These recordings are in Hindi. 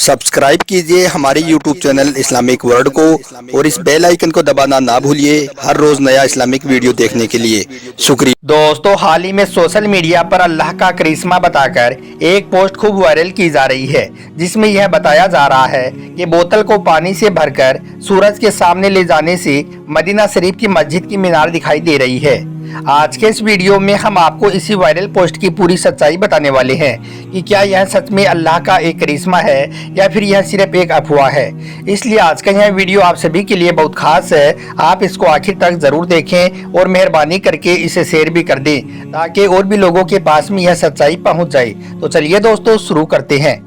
सब्सक्राइब कीजिए हमारे YouTube चैनल इस्लामिक वर्ल्ड को और इस बेल आइकन को दबाना ना भूलिए हर रोज नया इस्लामिक वीडियो देखने के लिए। शुक्रिया। दोस्तों, हाल ही में सोशल मीडिया पर अल्लाह का करिश्मा बताकर एक पोस्ट खूब वायरल की जा रही है, जिसमें यह बताया जा रहा है कि बोतल को पानी से भरकर सूरज के सामने ले जाने से मदीना शरीफ की मस्जिद की मीनार दिखाई दे रही है। आज के इस वीडियो में हम आपको इसी वायरल पोस्ट की पूरी सच्चाई बताने वाले हैं कि क्या यह सच में अल्लाह का एक करिश्मा है या फिर यह सिर्फ एक अफवाह है। इसलिए आज का यह वीडियो आप सभी के लिए बहुत खास है। आप इसको आखिर तक जरूर देखें और मेहरबानी करके इसे शेयर भी कर दें ताकि और भी लोगों के पास में यह सच्चाई पहुंच जाए। तो चलिए दोस्तों, शुरू करते हैं।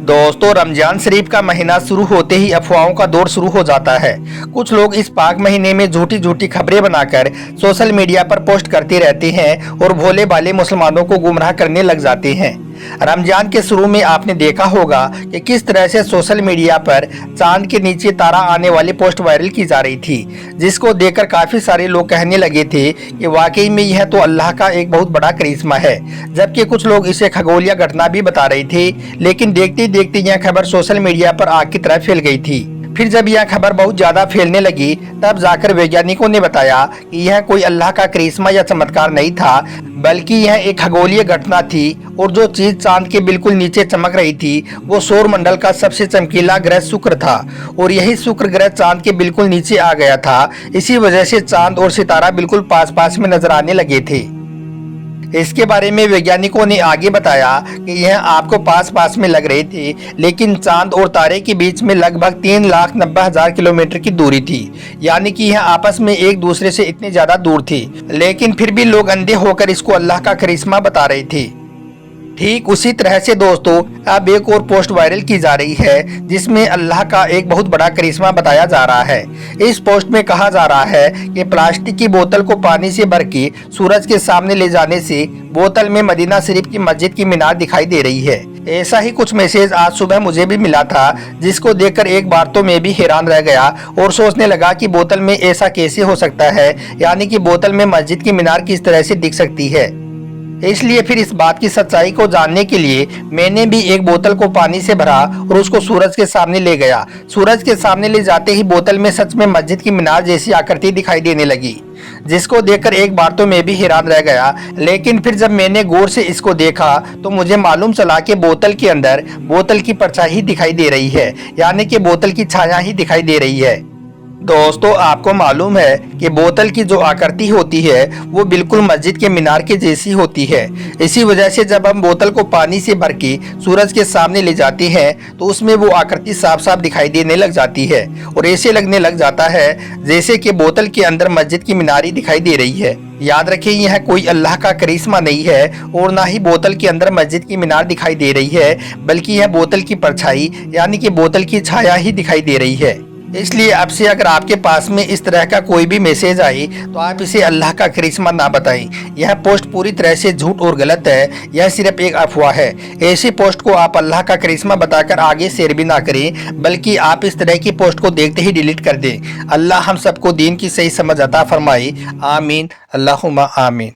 दोस्तों, रमजान शरीफ का महीना शुरू होते ही अफवाहों का दौर शुरू हो जाता है। कुछ लोग इस पाक महीने में झूठी झूठी खबरें बनाकर सोशल मीडिया पर पोस्ट करते रहते हैं और भोले भाले मुसलमानों को गुमराह करने लग जाते हैं। रमजान के शुरू में आपने देखा होगा कि किस तरह से सोशल मीडिया पर चांद के नीचे तारा आने वाली पोस्ट वायरल की जा रही थी, जिसको देखकर काफी सारे लोग कहने लगे थे कि वाकई में यह तो अल्लाह का एक बहुत बड़ा करिश्मा है, जबकि कुछ लोग इसे खगोलीय घटना भी बता रहे थे। लेकिन देखते देखते यह खबर सोशल मीडिया पर आग की तरह फैल गई थी। फिर जब यह खबर बहुत ज्यादा फैलने लगी, तब जाकर वैज्ञानिकों ने बताया कि यह कोई अल्लाह का करिश्मा या चमत्कार नहीं था, बल्कि यह एक खगोलीय घटना थी। और जो चीज चांद के बिल्कुल नीचे चमक रही थी वो सौर मंडल का सबसे चमकीला ग्रह शुक्र था, और यही शुक्र ग्रह चांद के बिल्कुल नीचे आ गया था। इसी वजह से चांद और सितारा बिल्कुल पास पास में नजर आने लगे थे। इसके बारे में वैज्ञानिकों ने आगे बताया कि यह आपको पास पास में लग रहे थे, लेकिन चांद और तारे के बीच में लगभग 3,90,000 किलोमीटर की दूरी थी, यानी कि यह आपस में एक दूसरे से इतने ज्यादा दूर थी। लेकिन फिर भी लोग अंधे होकर इसको अल्लाह का करिश्मा बता रहे थे। ठीक उसी तरह से दोस्तों, अब एक और पोस्ट वायरल की जा रही है, जिसमें अल्लाह का एक बहुत बड़ा करिश्मा बताया जा रहा है। इस पोस्ट में कहा जा रहा है कि प्लास्टिक की बोतल को पानी से भर के सूरज के सामने ले जाने से बोतल में मदीना शरीफ की मस्जिद की मीनार दिखाई दे रही है। ऐसा ही कुछ मैसेज आज सुबह मुझे भी मिला था, जिसको देखकर एक बार तो मैं भी हैरान रह गया और सोचने लगा कि बोतल में ऐसा कैसे हो सकता है, यानी कि बोतल में मस्जिद की मीनार किस तरह से दिख सकती है। इसलिए फिर इस बात की सच्चाई को जानने के लिए मैंने भी एक बोतल को पानी से भरा और उसको सूरज के सामने ले गया। सूरज के सामने ले जाते ही बोतल में सच में मस्जिद की मीनार जैसी आकृति दिखाई देने लगी, जिसको देखकर एक बार तो मैं भी हैरान रह गया। लेकिन फिर जब मैंने गौर से इसको देखा तो मुझे मालूम चला कि बोतल के अंदर बोतल की परछाई ही दिखाई दे रही है, यानी कि बोतल की छाया ही दिखाई दे रही है। दोस्तों, आपको मालूम है कि बोतल की जो आकृति होती है वो बिल्कुल मस्जिद के मीनार के जैसी होती है। इसी वजह से जब हम बोतल को पानी से भर के सूरज के सामने ले जाते हैं तो उसमें वो आकृति साफ साफ दिखाई देने लग जाती है, और ऐसे लगने लग जाता है जैसे कि बोतल के अंदर मस्जिद की मीनार दिखाई दे रही है। याद रखें, यह कोई अल्लाह का करिश्मा नहीं है और ना ही बोतल के अंदर मस्जिद की मीनार दिखाई दे रही है, बल्कि यह बोतल की परछाई यानी कि बोतल की छाया ही दिखाई दे रही है। इसलिए अब से अगर आपके पास में इस तरह का कोई भी मैसेज आए तो आप इसे अल्लाह का करिश्मा ना बताएं। यह पोस्ट पूरी तरह से झूठ और गलत है, यह सिर्फ एक अफवाह है। ऐसी पोस्ट को आप अल्लाह का करिश्मा बताकर आगे शेयर भी ना करें, बल्कि आप इस तरह की पोस्ट को देखते ही डिलीट कर दें। अल्लाह हम सबको दीन की सही समझ अता फरमाए। आमीन, अल्लाहुम्मा आमीन।